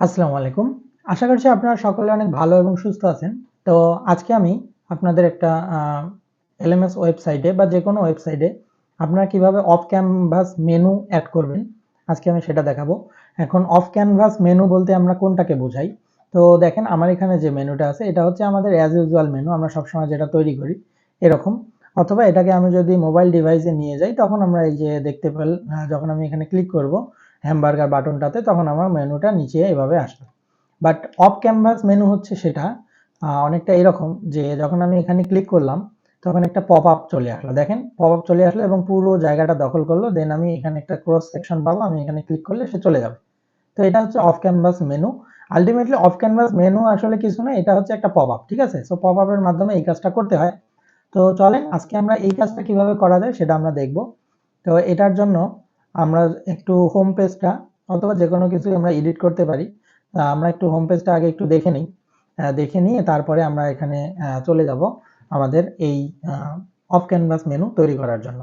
আসসালামু আলাইকুম। আশা করছি আপনারা সকলে অনেক ভালো এবং সুস্থ আছেন। তো আজকে আমি আপনাদের একটা এলএমএস ওয়েবসাইটে বা যেকোনো ওয়েবসাইটে আপনারা কিভাবে অফ ক্যানভাস মেনু এড করবেন, আজকে আমি সেটা দেখাবো। এখন অফ ক্যানভাস মেনু বলতে আমরা কোনটাকে বোঝাই? তো দেখেন আমার এখানে যে মেনুটা আছে এটা হচ্ছে আমাদের অ্যাজ ইউজুয়াল মেনু, আমরা সবসময় যেটা তৈরি করি এরকম। অথবা এটাকে আমি যদি মোবাইল ডিভাইসে নিয়ে যাই তখন আমরা এই যে দেখতে পেল, যখন আমি এখানে ক্লিক করব হ্যামবার্গার বাটনটাতে তখন আমার মেনুটা নিচে এভাবে আসবে। বাট অফ ক্যানভাস মেনু হচ্ছে সেটা অনেকটা এরকম যে যখন আমি এখানে ক্লিক করলাম তখন একটা পপ আপ চলে আসলো, দেখেন পপ আপ চলে আসলো এবং পুরো জায়গাটা দখল করলো। দেন আমি এখানে একটা ক্রস সেকশন পাবো, আমি এখানে ক্লিক করলে সে চলে যাবে। তো এটা হচ্ছে of canvas menu. Ultimately of canvas menu আসলে কিছু না, এটা হচ্ছে একটা পপ আপ, ঠিক আছে? সো পপ আপের মাধ্যমে এই কাজটা করতে হয়। তো চলেন আজকে আমরা এই কাজটা কিভাবে করা যায় সেটা আমরা দেখব। তো এটার জন্য আমরা একটু হোম পেজটা অথবা যে কোনো কিছু আমরা এডিট করতে পারি। আমরা একটু হোম পেজটা আগে একটু দেখে নিই, দেখে নিয়ে তারপরে আমরা এখানে চলে যাব আমাদের এই অফ ক্যানভাস মেনু তৈরি করার জন্য।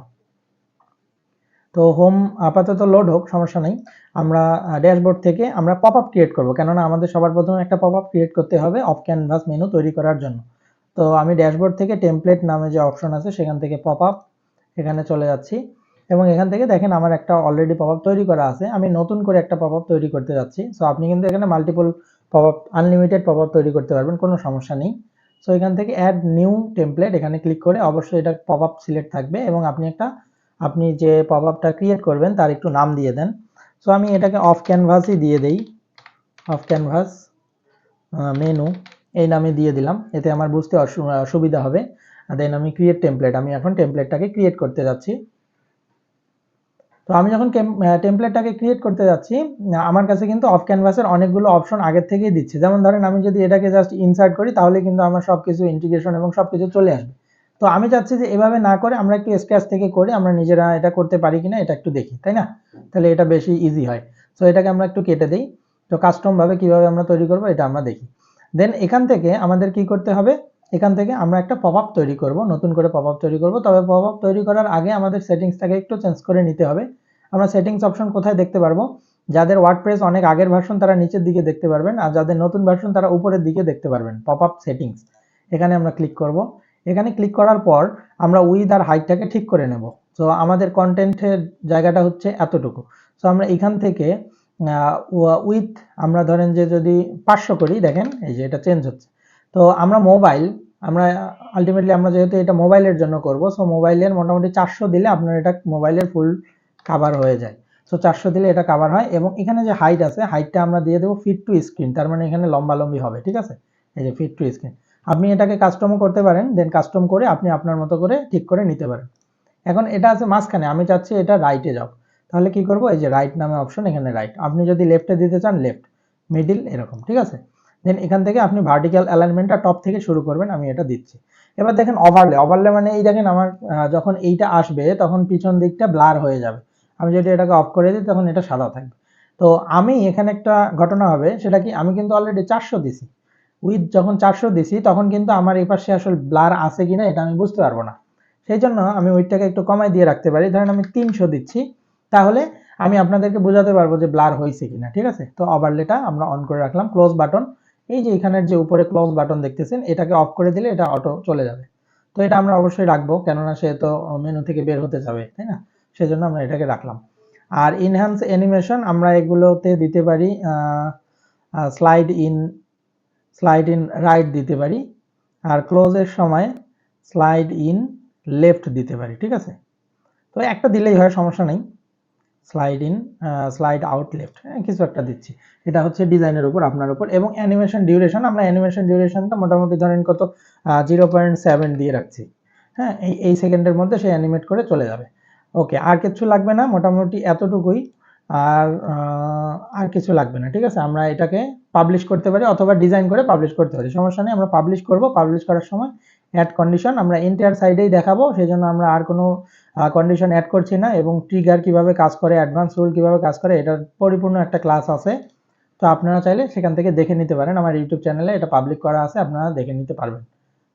তো হোম আপাতত লোড হোক, সমস্যা নেই। আমরা ড্যাশবোর্ড থেকে আমরা পপ আপ ক্রিয়েট করবো, কেননা আমাদের সবার প্রথমে একটা পপ আপ ক্রিয়েট করতে হবে অফ ক্যানভাস মেনু তৈরি করার জন্য। তো আমি ড্যাশবোর্ড থেকে টেমপ্লেট নামে যে অপশন আছে সেখান থেকে পপ আপ এখানে চলে যাচ্ছি এবং এখান থেকে দেখেন আমার একটা অলরেডি পপ আপ তৈরি করা আছে, আমি নতুন করে একটা পপ আপ তৈরি করতে যাচ্ছি। সো আপনি কিন্তু এখানে multiple pop up, unlimited pop up তৈরি করতে পারবেন, কোনো সমস্যা নেই। সো এখান থেকে অ্যাড নিউ টেমপ্লেট এখানে ক্লিক করে অবশ্যই এটা পপ আপ সিলেক্ট থাকবে এবং আপনি যে পপ আপটা ক্রিয়েট করবেন তার একটু নাম দিয়ে দেন। সো আমি এটাকে অফ ক্যানভাসই দিয়ে দেই, অফ ক্যানভাস মেনু এই নামে দিয়ে দিলাম, এতে আমার বুঝতে সুবিধা হবে। দেন আমি ক্রিয়েট টেমপ্লেট, আমি এখন টেমপ্লেটটাকে ক্রিয়েট করতে যাচ্ছি। তো আমি যখন টেমপ্লেটটাকে ক্রিয়েট করতে যাচ্ছি আমার কাছে কিন্তু অফ ক্যানভাসের অনেকগুলো অপশন আগের থেকেই দিচ্ছে। যেমন ধরেন আমি যদি এটাকে জাস্ট ইনসার্ট করি তাহলে কিন্তু আমার সব কিছু ইন্টিগ্রেশন এবং সব কিছু চলে আসবে। তো আমি চাচ্ছি যে এভাবে না করে আমরা একটু স্ক্র্যাচ থেকে করে আমরা নিজেরা এটা করতে পারি কিনা এটা একটু দেখি, তাই না? তাহলে এটা বেশি ইজি হয়। সো এটাকে আমরা একটু কেটে দিই। তো কাস্টম ভাবে কিভাবে আমরা তৈরি করব এটা আমরা দেখি। দেন এখান থেকে আমাদের কি করতে হবে, এখান থেকে আমরা একটা পপ আপ তৈরি করব, নতুন করে পপ আপ তৈরি করব। তবে পপ আপ তৈরি করার আগে আমাদের সেটিংসটাকে একটু চেঞ্জ করে নিতে হবে। আমরা সেটিংস অপশন কোথায় দেখতে পারবো? যাদের ওয়ার্ডপ্রেস অনেক আগের ভার্সন তারা নিচের দিকে দেখতে পারবেন, আর যাদের নতুন ভার্সন তারা উপরের দিকে দেখতে পারবেন পপ আপ সেটিংস। এখানে আমরা ক্লিক করব। এখানে ক্লিক করার পর আমরা উইথ আর হাইটটাকে ঠিক করে নেব। তো আমাদের কন্টেন্টের জায়গাটা হচ্ছে এতটুকু। সো আমরা এখান থেকে উইথ আমরা ধরেন যে যদি 500 করি, দেখেন এই যে এটা চেঞ্জ হচ্ছে। তো আমরা আলটিমেটলি আমরা যেহেতু এটা মোবাইলের জন্য করব, সো মোবাইলের মোটামুটি 400 দিলে আপনার এটা মোবাইলের ফুল কাভার হয়ে যায়। সো 400 দিলে এটা কাভার হয় এবং এখানে যে হাইট আছে হাইটটা আমরা দিয়ে দেবো ফিট টু স্ক্রিন, তার মানে এখানে লম্বালম্বি হবে, ঠিক আছে? এই যে ফিট টু স্ক্রিন। আপনি এটাকে কাস্টমও করতে পারেন, দেন কাস্টম করে আপনি আপনার মতো করে ঠিক করে নিতে পারেন। এখন এটা আছে মাঝখানে, আমি চাচ্ছি এটা রাইটে যাও। তাহলে কি করব, এই যে রাইট নামে অপশন, এখানে রাইট। আপনি যদি লেফটে দিতে চান লেফট, মিডিল এরকম, ঠিক আছে? দেন এখান থেকে আপনি ভার্টিক্যাল অ্যালাইনমেন্টটা টপ থেকে শুরু করবেন, আমি এটা দিচ্ছি। এবার দেখেন ওভারলে মানে এই দেখেন আমার যখন এইটা আসবে তখন পিছন দিকটা ব্লার হয়ে যাবে। আমি যদি এটাকে অফ করে দিই তখন এটা সাদা থাকবে। তো আমি এখানে একটা ঘটনা হবে, সেটা কি, আমি কিন্তু অলরেডি 400 দিছি। উইথ যখন 400 দিছি তখন কিন্তু আমার এই পাশে আসলে ব্লার আছে কিনা এটা আমি বুঝতে পারবো না। সেই জন্য আমি ওইটাকে একটু কমাই দিয়ে রাখতে পারি, ধরেন আমি 300 দিচ্ছি। তাহলে আমি আপনাদেরকে বোঝাতে পারবো যে ব্লার হয়েছে কিনা, ঠিক আছে? তো ওভারলেটা আমরা অন করে রাখলাম। ক্লোজ বাটন, এই যে এখানের যে উপরে ক্লোজ বাটন দেখতেছেন এটাকে অফ করে দিলে এটা অটো চলে যাবে। তো এটা আমরা অবশ্যই রাখবো, কেননা সে তো মেনু থেকে বের হতে যাবে, তাই না? সেজন্য আমরা এটাকে রাখলাম। আর ইনহ্যান্স অ্যানিমেশন আমরা এগুলোতে দিতে পারি slide in, slide in right দিতে পারি, আর ক্লোজের সময় স্লাইড ইন লেফট দিতে পারি, ঠিক আছে? তো একটা দিলেই হয়, সমস্যা নেই। Slide in, slide out left, কিছু একটা দিচ্ছি। এটা হচ্ছে ডিজাইনের উপর, আপনার উপর। এবং অ্যানিমেশন ডিউরেশন, আমরা অ্যানিমেশন ডিউরেশনটা মোটামুটি ধরেন কত 0.7 দিয়ে রাখছি। হ্যাঁ, এই সেকেন্ডের মধ্যে সে অ্যানিমেট করে চলে যাবে। ওকে, আর কিছু লাগবে না, মোটামুটি এতটুকুই। আর কিছু লাগবে না, ঠিক আছে? আমরা এটাকে পাবলিশ করতে পারি অথবা ডিজাইন করে পাবলিশ করতে পারি, সমস্যা নেই। আমরা পাবলিশ করব, পাবলিশ করার সময় অ্যাড কন্ডিশন আমরা এন্টায়ার সাইডেই দেখাবো, সেই জন্য আমরা আর কোনো কন্ডিশন অ্যাড করছি না। এবং ট্রিগার কিভাবে কাজ করে, অ্যাডভান্স রুল কিভাবে কাজ করে, এটার পরিপূর্ণ একটা ক্লাস আছে। তো আপনারা চাইলে সেখান থেকে দেখে নিতে পারেন, আমার ইউটিউব চ্যানেলে এটা পাবলিক করা আছে, আপনারা দেখে নিতে পারবেন।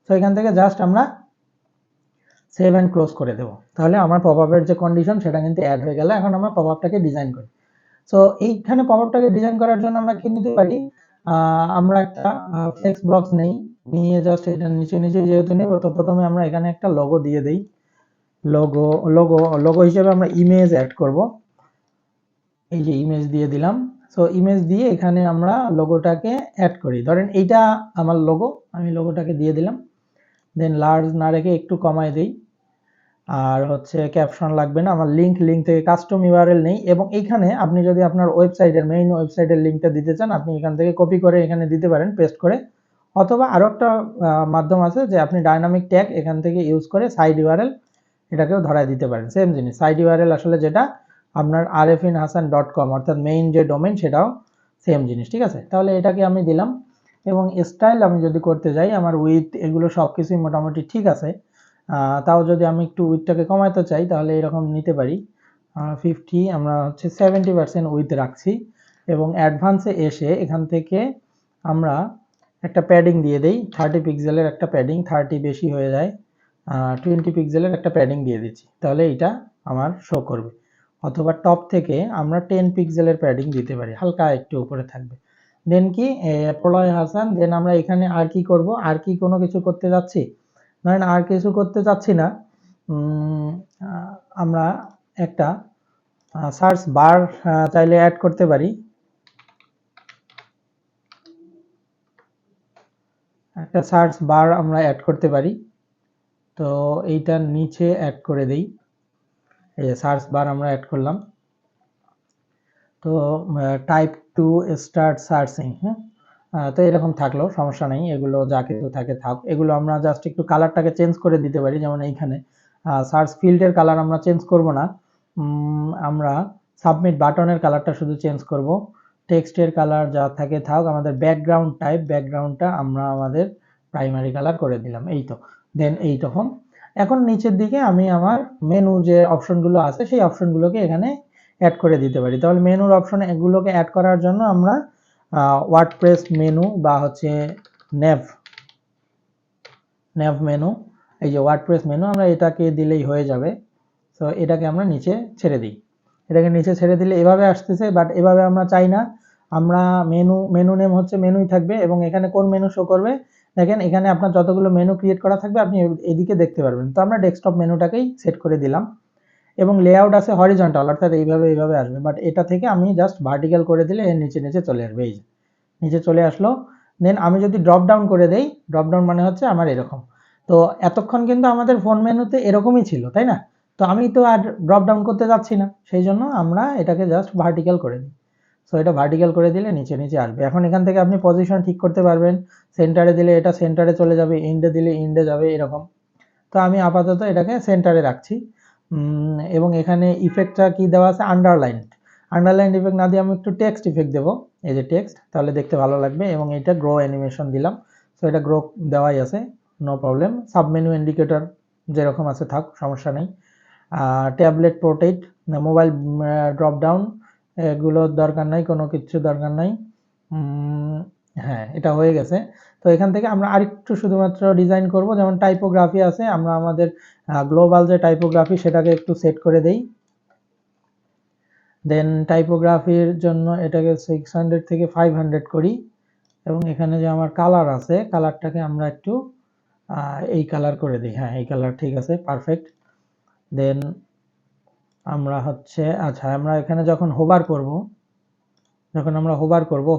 তো এখান থেকে জাস্ট আমরা সেভ অ্যান্ড ক্লোজ করে দেবো, তাহলে আমার পপ আপের যে কন্ডিশন সেটা কিন্তু অ্যাড হয়ে গেল। এখন আমরা পপ আপটাকে ডিজাইন করি। সো এইখানে পপআপটাকে ডিজাইন করার জন্য আমরা কি নিতে পারি, আমরা একটা ফ্লেক্স বক্স নেই, নিয়ে জাস্ট এটা নিচে নিচে যেহেতু নেব, তো প্রথমে আমরা এখানে একটা লোগো দিয়ে দেই। লোগো লোগো লোগো হিসেবে আমরা ইমেজ অ্যাড করব। এই যে ইমেজ দিয়ে দিলাম। সো ইমেজ দিয়ে এখানে আমরা লোগোটাকে অ্যাড করি। ধরেন এইটা আমার লোগো, আমি লোগোটাকে দিয়ে দিলাম। দেন লার্জ না রেখে একটু কমায় দেই। আর হচ্ছে ক্যাপশন লাগবে না, আমার লিঙ্ক থেকে কাস্টম ইউআরএল নেই। এবং এইখানে আপনি যদি আপনার ওয়েবসাইটের মেইন ওয়েবসাইটের লিঙ্কটা দিতে চান, আপনি এখান থেকে কপি করে এখানে দিতে পারেন পেস্ট করে, অথবা আরও একটা মাধ্যম আছে যে আপনি ডাইনামিক ট্যাগ এখান থেকে ইউজ করে সাইড ইউআরএল এটাকেও ধরায় দিতে পারেন। সেম জিনিস, সাইড ইউআরএল আসলে যেটা আপনার arefinhasan.com অর্থাৎ মেইন যে ডোমেইন সেটাও সেম জিনিস, ঠিক আছে। তাহলে এটাকে আমি দিলাম। এবং স্টাইল আমি যদি করতে যাই, আমার উইথ এগুলো সব কিছুই মোটামুটি ঠিক আছে। তাও যদি আমি একটু উইথটাকে কমাতে চাই তাহলে এরকম নিতে পারি। 50 আমরা হচ্ছে 70% উইথ রাখছি। এবং অ্যাডভান্সে এসে এখান থেকে আমরা একটা প্যাডিং দিয়ে দেই, 30 পিক্সেলের একটা প্যাডিং, 30 বেশি হয়ে যায়, 20 পিক্সেলের একটা প্যাডিং দিয়ে দিচ্ছি, তাহলে এটা আমার শো করবে। অথবা টপ থেকে আমরা 10 পিক্সেলের প্যাডিং দিতে পারি, হালকা একটু উপরে থাকবে। দেন কি প্রলয় হাসান, দেন আমরা এখানে আর কি করব, আর কি কোনো কিছু করতে যাচ্ছি, ধরেন আর কিছু করতে চাচ্ছি না, আমরা একটা সার্চ বার চাইলে অ্যাড করতে পারি। একটা সার্চ বার আমরা অ্যাড করতে পারি। তো এইটার নিচে অ্যাড করে দেই, এই যে সার্চ বার আমরা অ্যাড করলাম। তো টাইপ টু স্টার্ট সার্চিং, হ্যাঁ, তো এরকম থাকলো সমস্যা নেই, এগুলো যা কিছু থাকে থাক। এগুলো আমরা জাস্ট একটু কালারটাকে চেঞ্জ করে দিতে পারি, যেমন এইখানে সার্চ ফিল্ডের কালার আমরা চেঞ্জ করব না, আমরা সাবমিট বাটনের কালারটা শুধু চেঞ্জ করব। টেক্সটের কালার যা থাকে থাক, আমাদের ব্যাকগ্রাউন্ড টাইপ, ব্যাকগ্রাউন্ডটা আমরা আমাদের প্রাইমারি কালার করে দিলাম, এই তো। দেন এইরকম। এখন নিচের দিকে আমি আমার মেনু যে অপশনগুলো আছে সেই অপশনগুলোকে এখানে অ্যাড করে দিতে পারি। তাহলে মেনুর অপশন এগুলোকে অ্যাড করার জন্য আমরা ওয়ার্ডপ্রেস মেনু বা হচ্ছে নেভ মেনু, এই যে ওয়ার্ডপ্রেস মেনু, আমরা এটাকে দিলেই হয়ে যাবে। তো এটাকে আমরা নিচে ছেড়ে দিই, এটাকে নিচে ছেড়ে দিলে এভাবে আসতেছে, বাট এভাবে আমরা চাই না। আমরা মেনু নেম হচ্ছে মেনুই থাকবে, এবং এখানে কোন মেনু শো করবে, দেখেন এখানে আপনার যতগুলো মেনু ক্রিয়েট করা থাকবে আপনি এদিকে দেখতে পারবেন। তো আমরা ডেস্কটপ মেনুটাকেই সেট করে দিলাম। এবং লেআউট আছে হরিজন্টাল, অর্থাৎ এইভাবে আসবে, বাট এটা থেকে আমি জাস্ট ভার্টিক্যাল করে দিলে এর নিচে চলে আসবে, এই যে নিচে চলে আসলো। দেন আমি যদি ড্রপ ডাউন করে দেই, ড্রপ ডাউন মানে হচ্ছে আমার এরকম। তো এতক্ষণ কিন্তু আমাদের ফোন মেনুতে এরকমই ছিল, তাই না? তো আমি তো আর ড্রপ ডাউন করতে যাচ্ছি না, সেই জন্য আমরা এটাকে জাস্ট ভার্টিক্যাল করে দিই। সো এটা ভার্টিক্যাল করে দিলে নিচে আসবে। এখন এখান থেকে আপনি পজিশন ঠিক করতে পারবেন, সেন্টারে দিলে এটা সেন্টারে চলে যাবে, ইন্ডে দিলে ইন্ডে যাবে, এরকম। তো আমি আপাতত এটাকে সেন্টারে রাখছি। এবং এখানে ইফেক্টটা কি দেওয়া আছে, আন্ডারলাইন ইফেক্ট না দিয়ে আমি একটু টেক্সট ইফেক্ট দেবো, এই যে টেক্সট, তাহলে দেখতে ভালো লাগবে। এবং এটা গ্রো অ্যানিমেশন দিলাম, সো এটা গ্রো দেওয়াই আছে, নো প্রবলেম। সাবমেনু ইন্ডিকেটর যেরকম আছে থাক, সমস্যা নেই। Tablet portrait, mobile drop down, এগুলোর দরকার নাই, কোনো কিছু দরকার নাই। হ্যাঁ, এটা হয়ে গেছে। তো এখান থেকে আমরা আরেকটু শুধুমাত্র ডিজাইন করব, যেমন টাইপোগ্রাফি আছে, আমরা আমাদের গ্লোবাল যে টাইপোগ্রাফি সেটাকে একটু সেট করে দেই। দেন টাইপোগ্রাফির জন্য এটাকে 600 থেকে 500 করি। এবং এখানে যে আমার কালার আছে, কালারটাকে আমরা একটু এই কালার করে দিই, হ্যাঁ এই কালার ঠিক আছে, পারফেক্ট। দেন আমরা হচ্ছে আচ্ছা, আমরা এখানে যখন হোভার করব,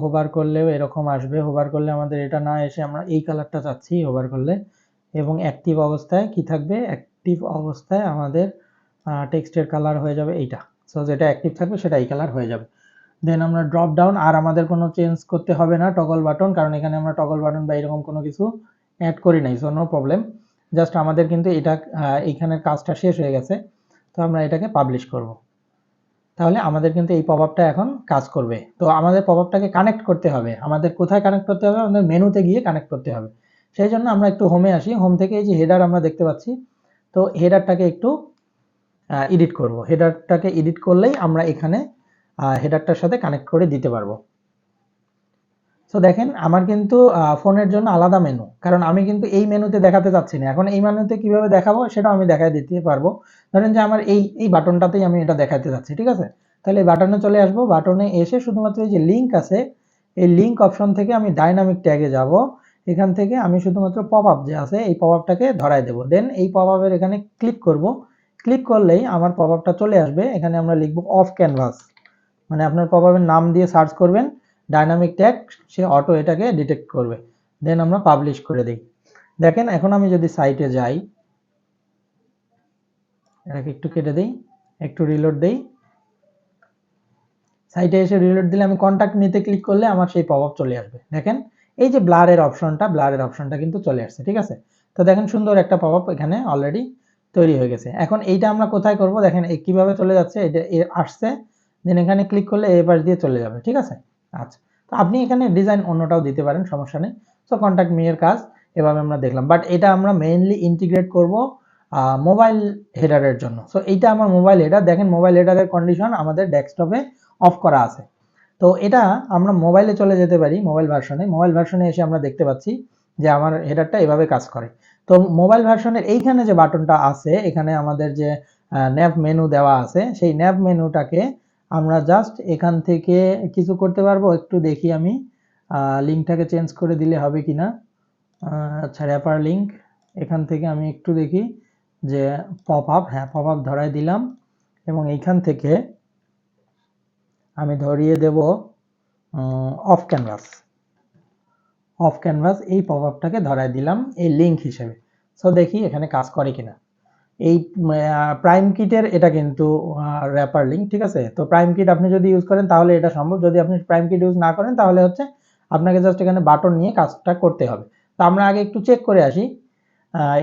হোভার করলেও এরকম আসবে। হোভার করলে আমাদের এটা না এসে আমরা এই কালারটা চাচ্ছি হোভার করলে। এবং অ্যাক্টিভ অবস্থায় কি থাকবে, অ্যাক্টিভ অবস্থায় আমাদের টেক্সটের কালার হয়ে যাবে এইটা। সো যেটা অ্যাক্টিভ থাকবে সেটা এই কালার হয়ে যাবে। দেন আমরা ড্রপ ডাউন, আর আমাদের কোনো চেঞ্জ করতে হবে না টগল বাটন, কারণ এখানে আমরা টগল বাটন বা এরকম কোনো কিছু অ্যাড করি নাই, সো নো প্রবলেম। জাস্ট আমাদের কিন্তু এটা এইখানের কাজটা শেষ হয়ে গেছে। তো আমরা এটাকে পাবলিশ করব, তাহলে আমাদের কিন্তু এই পপআপটা এখন কাজ করবে। তো আমাদের পপআপটাকে কানেক্ট করতে হবে, আমাদের কোথায় কানেক্ট করতে হবে, আমাদের মেনুতে গিয়ে কানেক্ট করতে হবে। সেই জন্য আমরা একটু হোমে আসি, হোম থেকে এই যে হেডার আমরা দেখতে পাচ্ছি, তো হেডারটাকে একটু এডিট করব। হেডারটাকে এডিট করলেই আমরা এখানে হেডারটার সাথে কানেক্ট করে দিতে পারবো। সো দেখেন আমার কিন্তু ফোনের জন্য আলাদা মেনু, কারণ আমি কিন্তু এই মেনুতে দেখাতে চাচ্ছি না। এখন এই মেনুতে কিভাবে দেখাবো সেটা আমি দেখাই দিতে পারবো। ধরেন যে আমার এই বাটনটাতেই আমি এটা দেখাতে যাচ্ছি, ঠিক আছে। তাহলে এই বাটনে চলে আসবো, বাটনে এসে শুধুমাত্র এই যে লিঙ্ক আছে, এই লিঙ্ক অপশন থেকে আমি ডাইনামিক ট্যাগে যাব। এখান থেকে আমি শুধুমাত্র পপ আপ যে আছে এই পপ আপটাকে ধরাই দেবো, দেন এই পপ আপের এখানে ক্লিক করব। ক্লিক করলেই আমার পপ আপটা চলে আসবে। এখানে আমরা লিখব অফ ক্যানভাস, মানে আপনার পপ আপের নাম দিয়ে সার্চ করবেন ডাইনামিক ট্যাগ, সে অটো এটাকে ডিটেক্ট করবে। দেন আমরা পাবলিশ করে দিই। দেখেন এখন আমি যদি সাইটে যাই, এটাকে একটু কেটে দিই, একটু রিলোড দেই। সাইটে এসে রিলোড দিলে আমি কন্টাক্ট মিতে ক্লিক করলে আমার সেই পপ আপ চলে আসবে। দেখেন এই যে ব্লারের অপশনটা কিন্তু চলে আসছে, ঠিক আছে। তো দেখেন সুন্দর একটা পপ আপ এখানে অলরেডি তৈরি হয়ে গেছে। এখন এইটা আমরা কোথায় করব, দেখেন এই কিভাবে চলে যাচ্ছে, এটা আসছে, দেন এখানে ক্লিক করলে এই পাশ দিয়ে চলে যাবে, ঠিক আছে। আচ্ছা, তো আপনি এখানে ডিজাইন অন্যটাও দিতে পারেন, সমস্যা নেই। সো কন্টাক্ট মি এর কাজ এভাবে আমরা দেখলাম, বাট এটা আমরা মেইনলি ইন্টিগ্রেট করব মোবাইল হেডারের জন্য। সো এইটা আমার মোবাইল হেডার, দেখেন মোবাইল হেডারের কন্ডিশন আমাদের ডেস্কটপে অফ করা আছে। তো এটা আমরা মোবাইলে চলে যেতে পারি, মোবাইল ভার্সনে এসে আমরা দেখতে পাচ্ছি যে আমার হেডারটা এভাবে কাজ করে। তো মোবাইল ভার্সনের এইখানে যে বাটনটা আছে, এখানে আমাদের যে ন্যাভ মেনু দেওয়া আছে, সেই ন্যাভ মেনুটাকে আমরা জাস্ট এখান থেকে কিছু করতে পারবো, একটু দেখি আমি লিঙ্কটাকে চেঞ্জ করে দিলে হবে কিনা। আচ্ছা, র্যাপার লিঙ্ক, এখান থেকে আমি একটু দেখি যে পপ আপ, হ্যাঁ পপ আপ ধরাই দিলাম, এবং এইখান থেকে আমি ধরিয়ে দেব অফ ক্যানভাস, এই পপ আপটাকে ধরাই দিলাম এই লিঙ্ক হিসেবে। সো দেখি এখানে কাজ করে কিনা। এই প্রাইম কিটের এটা কিন্তু র্যাপার লিঙ্ক, ঠিক আছে। তো প্রাইম কিট আপনি যদি ইউজ করেন তাহলে এটা সম্ভব, যদি আপনি প্রাইম কিট ইউজ না করেন তাহলে হচ্ছে আপনাকে জাস্ট এখানে বাটন নিয়ে কাজটা করতে হবে। তো আমরা আগে একটু চেক করে আসি,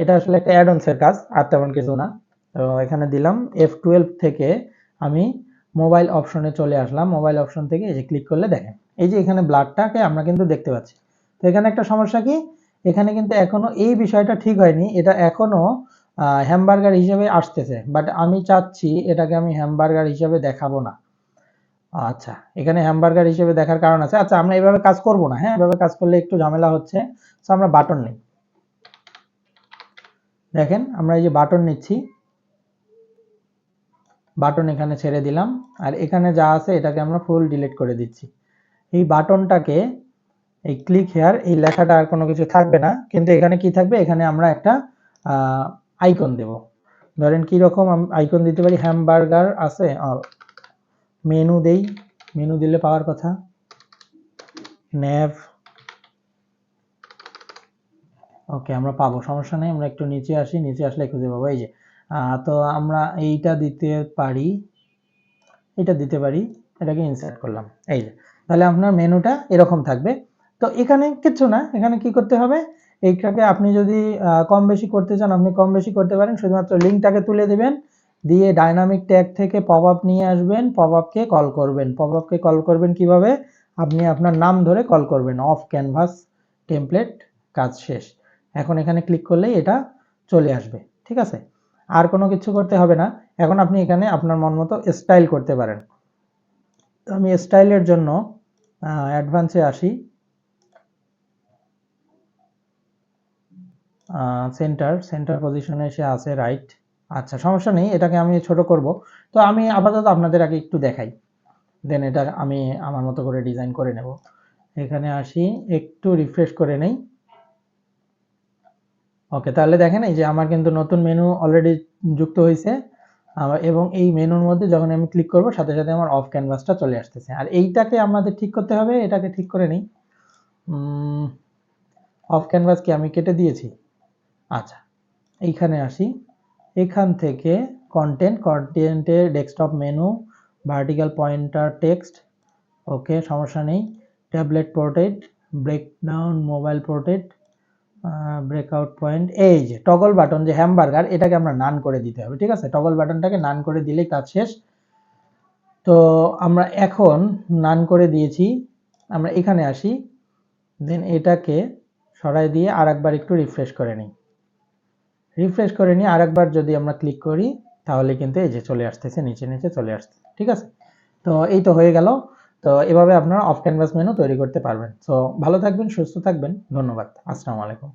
এটা আসলে একটা অ্যাডঅনসের কাজ, আর তেমন কিছু না। তো এখানে দিলাম F12 থেকে আমি মোবাইল অপশনে চলে আসলাম। মোবাইল অপশন থেকে এই যে ক্লিক করলে দেখেন এই যে এখানে ব্লাডটাকে আমরা কিন্তু দেখতে পাচ্ছি। তো এখানে একটা সমস্যা কি, এখানে কিন্তু এখনো এই বিষয়টা ঠিক হয়নি, এটা এখনো হ্যামবার্গার হিসেবে আসতেছে, বাট আমি চাচ্ছি এটাকে আমি হ্যামবার্গার হিসেবে দেখাবো না। আচ্ছা, এখানে হ্যামবার্গার হিসেবে দেখার কারণ আছে। আচ্ছা, আমরা এভাবে কাজ করব না, হ্যাঁ এভাবে কাজ করলে একটু ঝামেলা হচ্ছে। তো আমরা বাটন নিই, দেখেন আমরা এই যে বাটন নিচ্ছি, বাটন এখানে ছেড়ে দিলাম, আর এখানে যা আছে এটাকে আমরা ফুল ডিলিট করে দিচ্ছি। এই বাটনটাকে এই ক্লিক হেয়ার এই লেখাটা আর কোনো কিছু থাকবে না, কিন্তু এখানে কি থাকবে, এখানে আমরা একটা আইকন দেব। ধরেন কি রকম আইকন দিতে পারি, হ্যামবার্গার আছে, মেনু দেই, মেনু দিলে পাওয়ার কথা, ন্যাভ, ওকে আমরা পাবো, সমস্যা নেই। আমরা একটু নিচে আসি, নিচে আসলে খুঁজে পাবো। এই যে তো আমরা এইটা দিতে পারি, এটা দিতে পারি, এটাকে ইনসার্ট করলাম, এই যে তাহলে আপনার মেনুটা এরকম থাকবে। তো এখানে কিছু না, এখানে কি করতে হবে, এইটাকে আপনি যদি কম বেশি করতে চান আপনি কম বেশি করতে পারেন, শুধুমাত্র লিঙ্কটাকে তুলে দিবেন, দিয়ে ডাইনামিক ট্যাগ থেকে পপ আপ নিয়ে আসবেন, পপ আপকে কল করবেন। পপ আপকে কল করবেন কিভাবে, আপনি আপনার নাম ধরে কল করবেন, অফ ক্যানভাস টেমপ্লেট, কাজ শেষ। এখন এখানে ক্লিক করলেই এটা চলে আসবে, ঠিক আছে। আর কোনো কিছু করতে হবে না। এখন আপনি এখানে আপনার মন মতো স্টাইল করতে পারেন। তো আমি স্টাইলের জন্য অ্যাডভান্সে আসি, সেন্টার পজিশনে এসে আছে রাইট। আচ্ছা, সমস্যা নেই, এটাকে আমি ছোট করব। তো আমি আপাতত আপনাদের আগে একটু দেখাই, দেন এটা আমি আমার মতো করে ডিজাইন করে নেব। এখানে আসি, একটু রিফ্রেশ করে নেই। ওকে, তাহলে দেখেন এই যে আমার কিন্তু নতুন মেনু অলরেডি যুক্ত হয়েছে, এবং এই মেনুর মধ্যে যখন আমি ক্লিক করব সাথে সাথে আমার অফ ক্যানভাসটা চলে আসতেছে। আর এইটাকে আমাদের ঠিক করতে হবে, এটাকে ঠিক করে নিই। অফ ক্যানভাস কি আমি কেটে দিয়েছি? আচ্ছা, এইখানে আসি, এখান থেকে কন্টেন্টের desktop menu, vertical pointer text, okay সমস্যা নেই, tablet portrait, breakdown mobile portrait, breakout point, এই যে টগল বাটন যে হ্যামবার্গার, এটাকে আমরা নান করে দিতে হবে, ঠিক আছে। টগল বাটনটাকে নান করে দিলেই কাজ শেষ। তো আমরা এখন নান করে দিয়েছি, আমরা এখানে আসি, দেন এটাকে সরাই দিয়ে আরেকবার একটু রিফ্রেশ করে নিই। রিফ্রেশ করে নিয়ে আরেকবার যদি আমরা ক্লিক করি তাহলে কিন্তু এই যে চলে আসতেছে, নিচে নিচে চলে আসছে, ঠিক আছে। তো এই তো হয়ে গেল। তো এভাবে আপনারা অফ ক্যানভাস মেনু তৈরি করতে পারবেন। সো ভালো থাকবেন, সুস্থ থাকবেন, ধন্যবাদ, আসসালামু আলাইকুম।